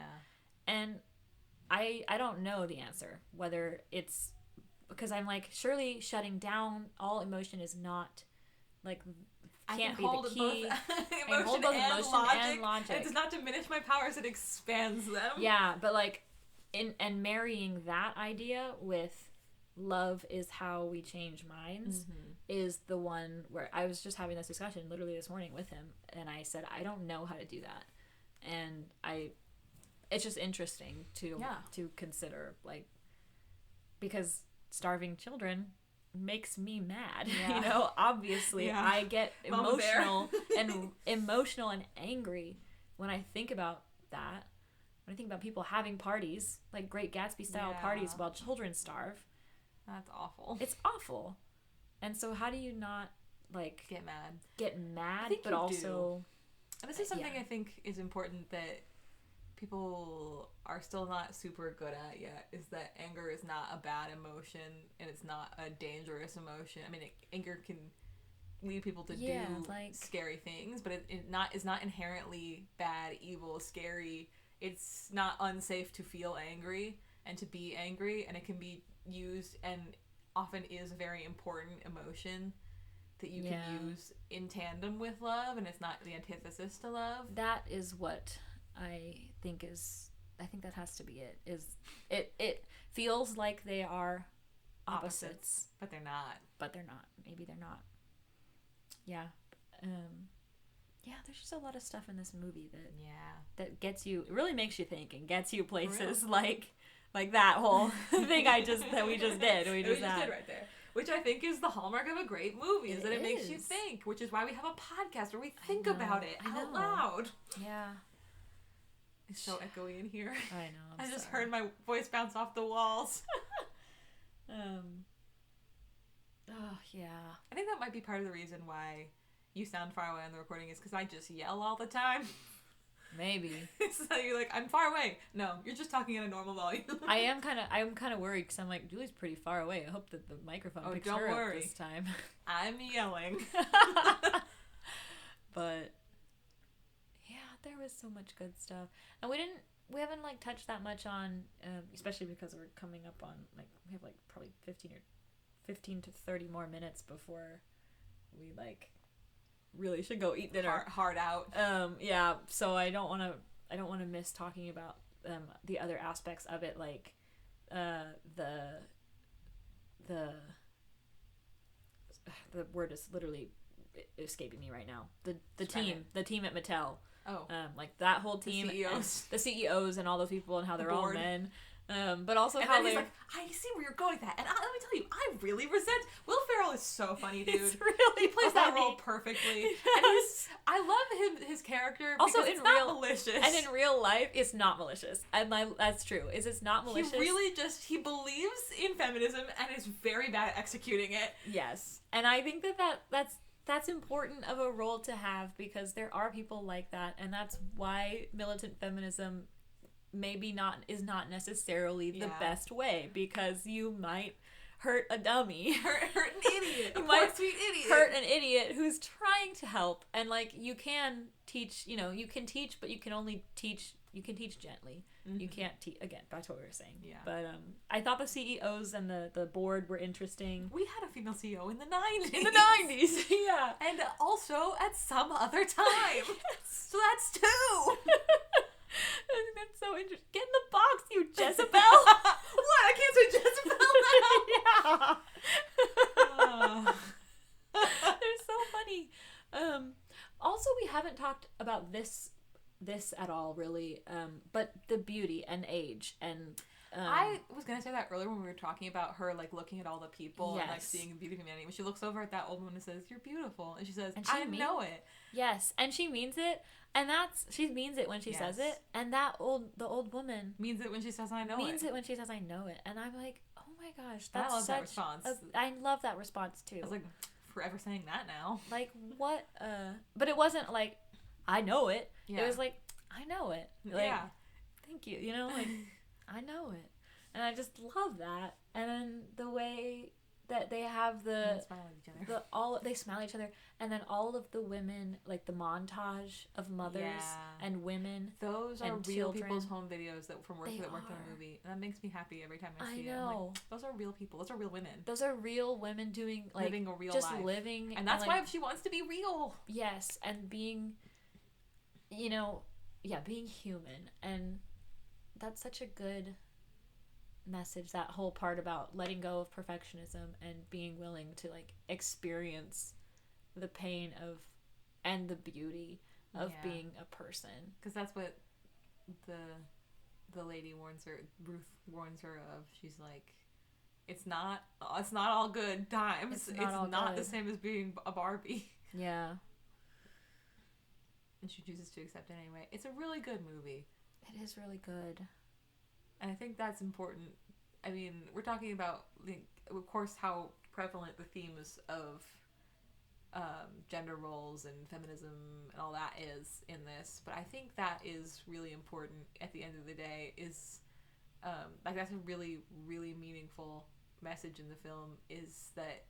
And I don't know the answer, whether it's because I'm like, surely shutting down all emotion is not, like, can't be the key. I can hold both emotion and logic. It does not diminish my powers, it expands them. Yeah, but like, and marrying that idea with love is how we change minds is the one where I was just having this discussion literally this morning with him, and I said, I don't know how to do that. And it's just interesting to consider, like, because starving children makes me mad. You know, obviously I get emotional and angry when I think about that. When I think about people having parties, like Great Gatsby style parties while children starve. That's awful. It's awful. And so how do you not, like, get mad, but also and this is something I think is important that people are still not super good at yet, is that anger is not a bad emotion, and it's not a dangerous emotion. I mean, anger can lead people to do like scary things, but it is not inherently bad, evil, scary. It's not unsafe to feel angry and to be angry, and it can be used, and often is a very important emotion that you can use in tandem with love, and it's not the antithesis to love. That is what I think that has to be it. Is it feels like they are opposites, but they're not. Maybe they're not. Yeah. There's just a lot of stuff in this movie that gets you, it really makes you think and gets you places like that whole thing that we just did right there. Which I think is the hallmark of a great movie, is that it makes you think, which is why we have a podcast where we think about it out loud. Yeah. It's so echoey in here. I know. I just heard my voice bounce off the walls. Oh, yeah. I think that might be part of the reason why you sound far away on the recording is because I just yell all the time. Maybe. So you're like, I'm far away. No, you're just talking at a normal volume. I'm kind of worried because I'm like, Julie's pretty far away. I hope that the microphone picks her up this time. I'm yelling. But yeah, there was so much good stuff, and we haven't like touched that much on, especially because we're coming up on like we have like probably 15 to 30 more minutes before we like really should go eat dinner. Hard out. Yeah. So I don't want to miss talking about the other aspects of it, like the word is literally escaping me right now. The team at Mattel. Oh. Like that whole team. The CEOs and all those people and how they're all men. But also and how then he's like, I see where you're going with that. And let me tell you, I really resent... Will Ferrell is so funny, dude. He plays that role perfectly. Yes. And I love his character also because it's not malicious. And in real life, it's not malicious. And that's true. It's not malicious. He really he believes in feminism and is very bad at executing it. Yes. And I think that's important of a role to have because there are people like that. And that's why militant feminism is not necessarily the best way, because you might hurt a dummy. hurt an idiot. You might sweet idiot. Hurt an idiot who's trying to help. And like you can teach, you can teach, but you can teach gently. Mm-hmm. You can't teach, again, that's what we were saying. Yeah. But I thought the CEOs and the board were interesting. We had a female CEO in the 90s. In the 90s, yeah. And also at some other time. Yes. So that's two. I think that's so interesting. Get in the box, you Jezebel. What? I can't say Jezebel now. Yeah. They're so funny. Also, we haven't talked about this at all, really. But the beauty and age and. I was gonna say that earlier when we were talking about her like looking at all the people and like seeing the beauty of humanity. When she looks over at that old woman and says, "You're beautiful," and she says, "I know it." Yes, and she means it, and she means it when she says it, and the old woman means it when she says, "I know it." Means it when she says, "I know it," and I'm like, oh my gosh, I love that response. I love that response too. I was like, forever saying that now. Like what? But it wasn't like, I know it. Yeah. It was like, I know it. Like, yeah. Thank you. Like. I know it. And I just love that. And then the way that they have they smile at each other, and then all of the women, like the montage of mothers and women. Those are real people's home videos that worked on the movie. And that makes me happy every time I see it. I'm like, those are real people. Those are real women. Those are real women doing like living a real just life. Living. And that's why she wants to be real. Yes, and being being human. And that's such a good message, that whole part about letting go of perfectionism and being willing to like experience the pain of and the beauty of being a person, because that's what the lady Ruth warns her of. She's like, it's not all good times. It's not the same as being a Barbie. Yeah. And she chooses to accept it anyway. It's a really good movie. It is really good. And I think that's important. I mean, we're talking about, of course, how prevalent the themes of gender roles and feminism and all that is in this. But I think that is really important at the end of the day. Is that's a really, really meaningful message in the film, is that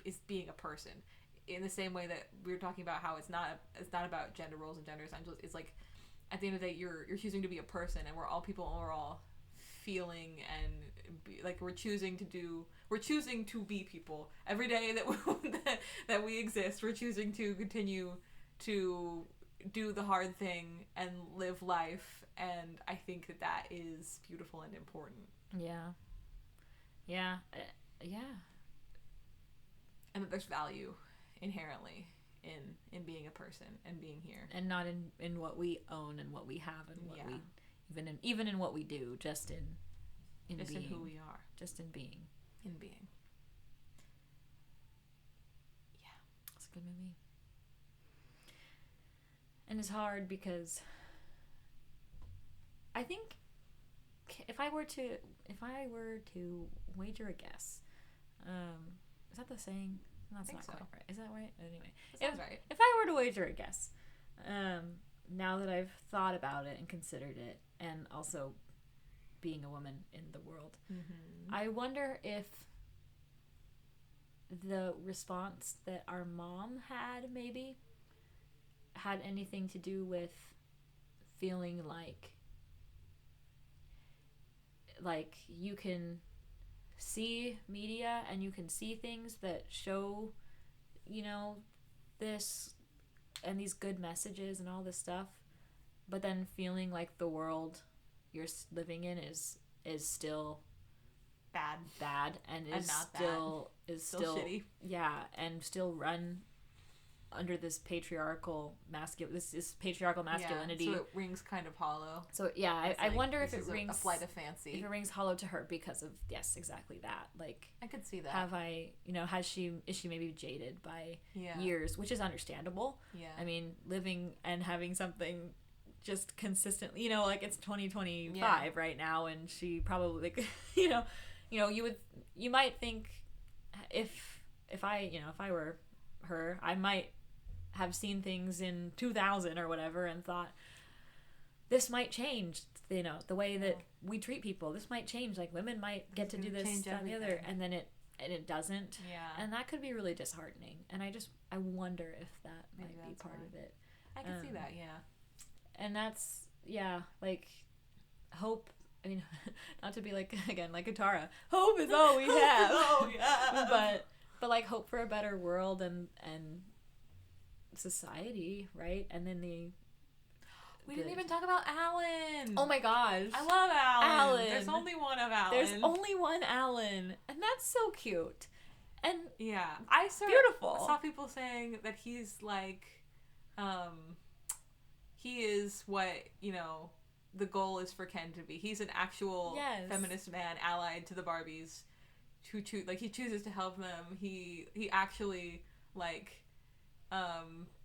is being a person. In the same way that we were talking about how it's not about gender roles and gender essentials. It's like, at the end of the day, you're choosing to be a person, and we're all people, and we're all feeling, and we're choosing to be people every day that we exist. We're choosing to continue to do the hard thing and live life, and I think that is beautiful and important. Yeah. And that there's value inherently in being a person and being here, and not in what we own and what we have and what we even in what we do, just in who we are, just in being. Yeah, it's a good movie, and it's hard because I think if I were to wager a guess, is that the saying? That's not quite right. Is that right? Anyway, that sounds right. If I were to wager a guess, now that I've thought about it and considered it, and also being a woman in the world, I wonder if the response that our mom had maybe had anything to do with feeling like you can see media and you can see things that show, you know, this and these good messages and all this stuff, but then feeling like the world you're living in is still bad and is not still bad. Is still shitty. Yeah, and still run under this patriarchal masculinity. So it rings kind of hollow. So yeah, I wonder if it rings a flight of fancy. If it rings hollow to her because of exactly that. Like, I could see that. Is she maybe jaded by years, which is understandable. Yeah. I mean, living and having something just consistently, like it's 2025 right now, and she probably you might think if I were her, I might have seen things in 2000 or whatever and thought this might change, the way that we treat people. This might change, like women might get to do this, that, and the other, and then it doesn't. Yeah. And that could be really disheartening. And I wonder if that might be part of it. I can see that, yeah. And that's, like, hope. I mean, not to be like, again, like Katara, hope is all we have. Oh, yeah. But like hope for a better world and society, right? And then we didn't even talk about Alan. Oh my gosh. I love Alan. There's only one of Alan. There's only one Alan. And that's so cute. And yeah. Beautiful. I saw people saying that he's like, he is what, the goal is for Ken to be. He's an actual feminist man allied to the Barbies who he chooses to help them. He actually, like,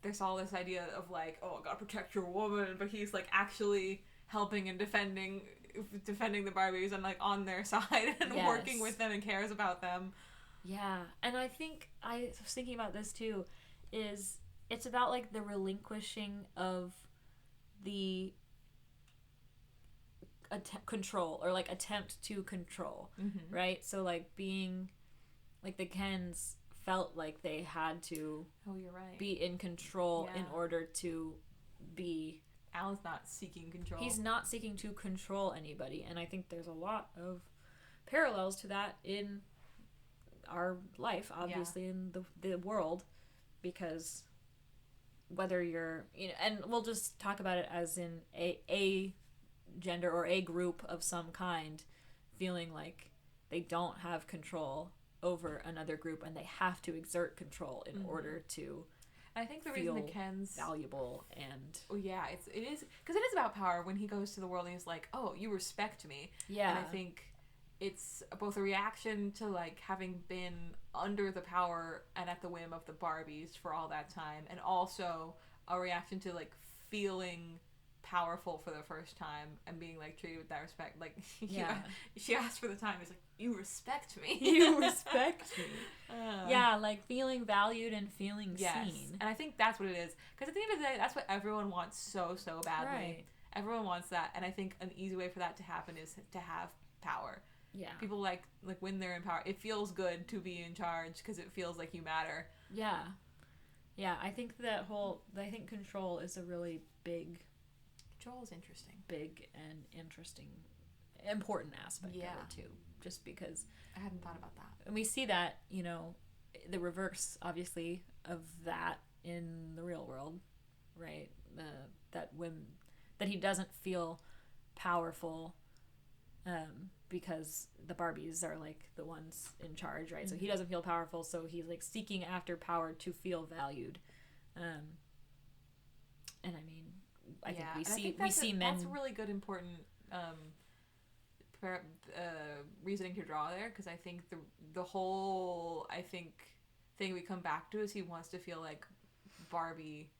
there's all this idea of like, oh, I gotta protect your woman, but he's like actually helping and defending the Barbies and like on their side and working with them and cares about them. Yeah, and I think I was thinking about this too, is it's about like the relinquishing of the control or like attempt to control, right? So like being like the Kens felt like they had to be in control in order to be. Alan's not seeking control. He's not seeking to control anybody, and I think there's a lot of parallels to that in our life, obviously, in the world, because whether you're, and we'll just talk about it as in a gender or a group of some kind feeling like they don't have control over another group and they have to exert control in order to I think the reason the Kens valuable and it is because it is about power. When he goes to the world and he's like, oh, you respect me, and I think it's both a reaction to like having been under the power and at the whim of the Barbies for all that time, and also a reaction to like feeling powerful for the first time and being like treated with that respect. Like she asked for the time. He's like, you respect me. You respect me. Like feeling valued and feeling seen. And I think that's what it is. Because at the end of the day, that's what everyone wants so badly. Right. Everyone wants that, and I think an easy way for that to happen is to have power. Yeah. People like when they're in power, it feels good to be in charge because it feels like you matter. Yeah. Yeah, I think I think control is a really big. Control is interesting. Big and interesting, important aspect of it too. Just because I hadn't thought about that. And we see that, the reverse, obviously, of that in the real world, right? That he doesn't feel powerful, because the Barbies are like the ones in charge, right? Mm-hmm. So he doesn't feel powerful, so he's like seeking after power to feel valued, and I mean, I think we see men. That's a really good, important reasoning to draw there, because I think the whole thing we come back to is he wants to feel like Barbie.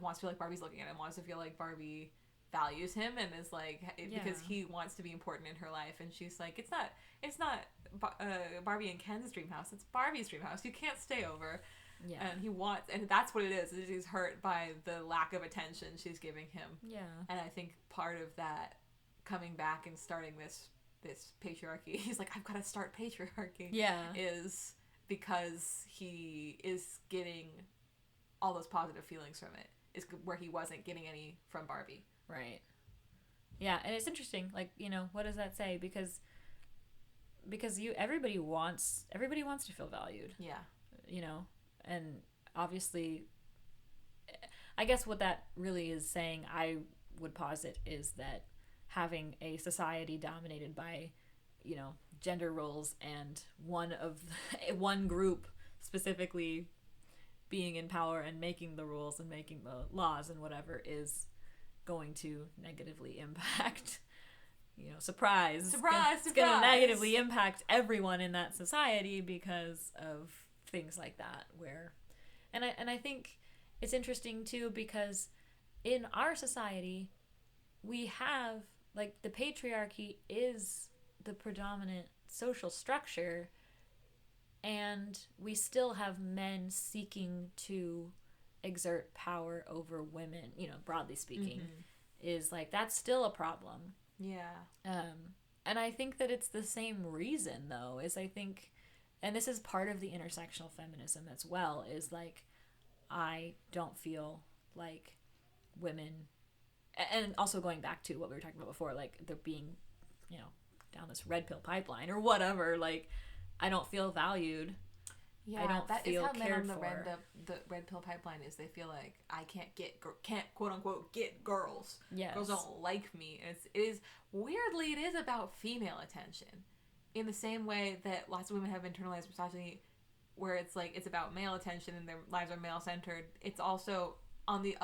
Wants to feel like Barbie's looking at him. Wants to feel like Barbie values him and is like, because he wants to be important in her life, and she's like, it's not Barbie and Ken's dream house, it's Barbie's dream house, you can't stay over. Yeah. And he wants, and that's what it is he's hurt by the lack of attention she's giving him. Yeah. And I think part of that coming back and starting this patriarchy, he's like, I've got to start patriarchy. Yeah. Is because he is getting all those positive feelings from it, is where he wasn't getting any from Barbie. Right. Yeah, and it's interesting, like, what does that say? Because everybody wants to feel valued. Yeah. And obviously, I guess what that really is saying, I would posit, is that having a society dominated by, gender roles and one group specifically being in power and making the rules and making the laws and whatever is going to negatively impact, surprise. It's going to negatively impact everyone in that society because of things like that, and I think it's interesting too, because in our society we have, like, the patriarchy is the predominant social structure, and we still have men seeking to exert power over women, broadly speaking. Is like, that's still a problem. Yeah. And I think that it's the same reason, though, is I think, and this is part of the intersectional feminism as well, is like, I don't feel like women, and also going back to what we were talking about before, like, they're being, down this red pill pipeline or whatever, like, I don't feel valued. Yeah, I don't feel cared for. That is how men on the red pill pipeline is. They feel like, I can't quote unquote get girls. Yes. Girls don't like me. And it is weirdly, it is about female attention, in the same way that lots of women have internalized misogyny, where it's like, it's about male attention and their lives are male centered. It's also on the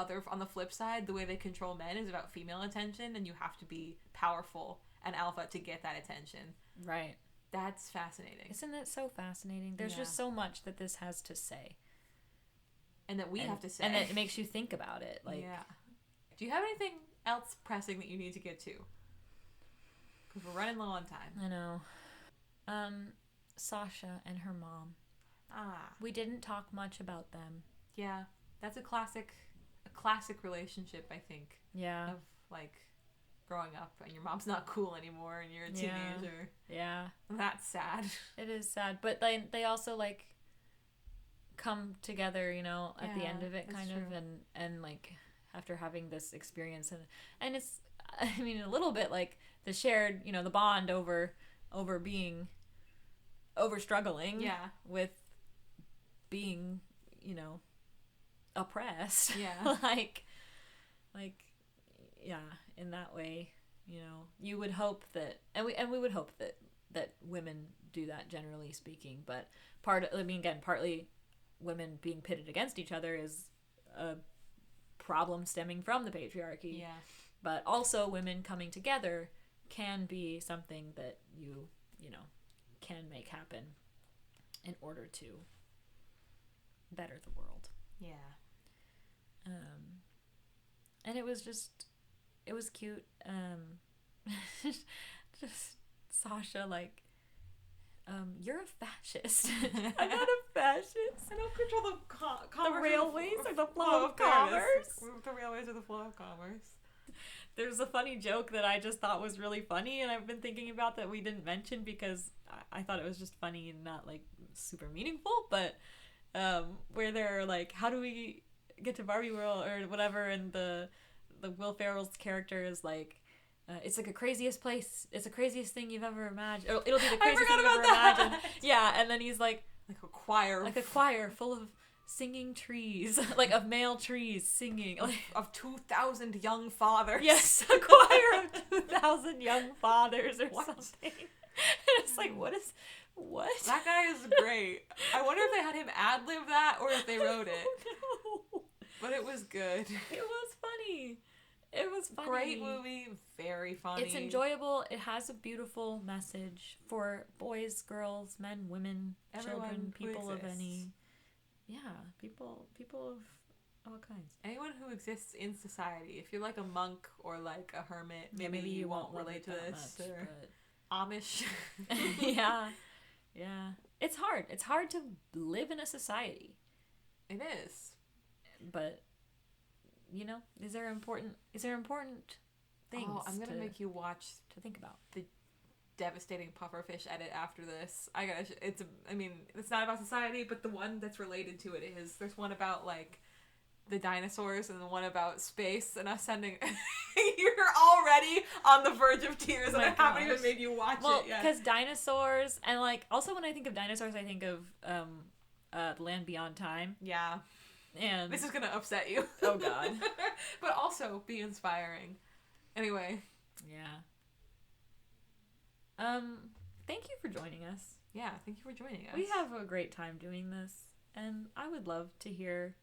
flip side, the way they control men is about female attention, and you have to be powerful and alpha to get that attention. Right. That's fascinating. Isn't it so fascinating? There's just so much that this has to say. And that we have to say. And that it makes you think about it. Like, yeah. Do you have anything else pressing that you need to get to? Because we're running low on time. I know. Sasha and her mom. We didn't talk much about them. Yeah. That's a classic relationship, I think. Yeah. Of, like, growing up and your mom's not cool anymore and you're a teenager. Yeah. That's sad. It is sad. But they also, like, come together, at the end of it, kind of, and like, after having this experience, and it's, I mean, a little bit like the shared, the bond over struggling with being, oppressed. Yeah. like, yeah, in that way, you would hope that, and we would hope that women do that, generally speaking, but partly women being pitted against each other is a problem stemming from the patriarchy. Yeah. But also women coming together can be something that you can make happen in order to better the world. Yeah. And it was cute. Just Sasha, like, you're a fascist. I'm not a fascist. I don't control the railways or the flow of commerce. The railways are the flow of commerce. There's a funny joke that I just thought was really funny, and I've been thinking about that we didn't mention because I thought it was just funny and not, like, super meaningful, but where they're like, how do we get to Barbie World or whatever, and the Will Ferrell's character is like, it's like a craziest place. It's the craziest thing you've ever imagined. It'll be the craziest thing you've ever imagined. Yeah, and then he's like a choir. Like a choir full of singing trees. Like, of male trees singing. Like, of 2,000 young fathers. Yes, a choir of 2,000 young fathers or something. And it's like, what? That guy is great. I wonder if they had him ad-lib that or if they wrote it. No. But it was good. It was funny. Great movie, very funny. It's enjoyable. It has a beautiful message for boys, girls, men, women, children, people of any... Yeah, people of What kinds? Anyone who exists in society. If you're like a monk or like a hermit, maybe you won't relate to this. Much, or Amish. Yeah. Yeah. It's hard. It's hard to live in a society. It is. But, you know, is there important things I'm going to make you watch to think about. The devastating pufferfish edit after this. It's not about society, but the one that's related to it is. There's one about, like, the dinosaurs and the one about space and us sending... You're already on the verge of tears and I haven't even made you watch it yet. Because dinosaurs, and, like, also when I think of dinosaurs, I think of Land Beyond Time. Yeah. And this is going to upset you. Oh, God. But also be inspiring. Anyway. Yeah. Thank you for joining us. Yeah, thank you for joining us. We have a great time doing this, and I would love to hear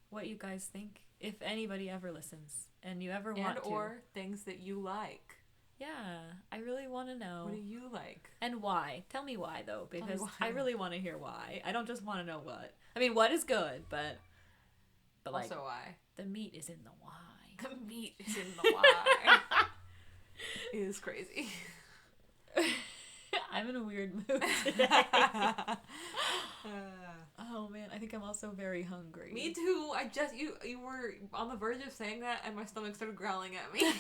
what you guys think if anybody ever listens and you ever want to. Or things that you like. Yeah, I really want to know. What do you like? And why? Tell me why, though, because I really want to hear why. I don't just want to know what. I mean, what is good, but like, also why. The meat is in the why. The meat is in the why. It is crazy. I'm in a weird mood today. Oh man, I think I'm also very hungry. Me too. You were on the verge of saying that and my stomach started growling at me.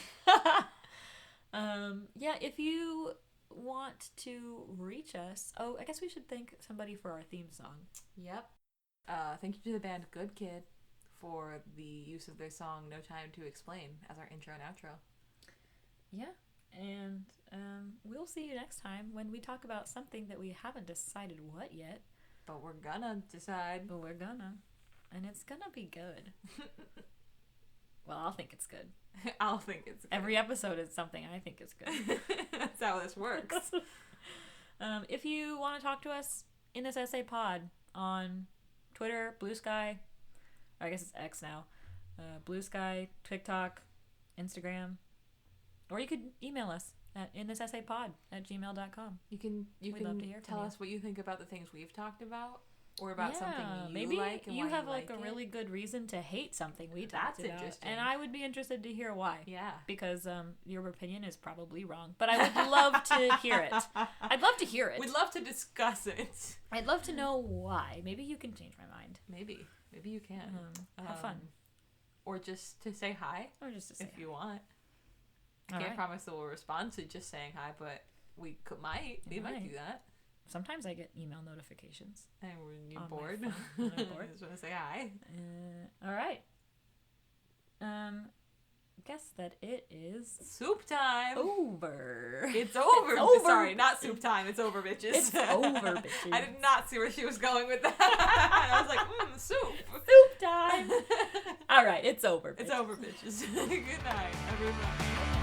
Yeah, if you want to reach us, I guess we should thank somebody for our theme song. Yep. Thank you to the band Good Kid for the use of their song No Time to Explain as our intro and outro. Yeah, and we'll see you next time when we talk about something that we haven't decided what yet. But we're gonna decide. And it's gonna be good. Well, I'll think it's good. I'll think it's good. Every episode is something I think is good. That's how this works. If you want to talk to us, in this essay pod on Twitter, Blue Sky, or I guess it's X now, Blue Sky, TikTok, Instagram, or you could email us at inthisessaypod@gmail.com. You can love to hear tell from us what you think about the things we've talked about, or about something you maybe like and you why have you like a it. really good reason to hate something we talked about. That's interesting. And I would be interested to hear why. Yeah. Because your opinion is probably wrong. But I would love to hear it. I'd love to hear it. We'd love to discuss it. I'd love to know why. Maybe you can change my mind. Maybe you can. Have fun. Or just to say hi. Or just to say if you want. I can't promise that we'll respond to just saying hi, but we might do that. Sometimes I get email notifications. And when you're bored. When I'm bored. I just want to say hi. All right. Guess that it is soup time. Over. It's over. It's over. Sorry, not soup time. It's over, bitches. It's over, bitches. I did not see where she was going with that. I was like, soup. Soup time. All right, it's over, bitches. It's over, bitches. Good night, everyone.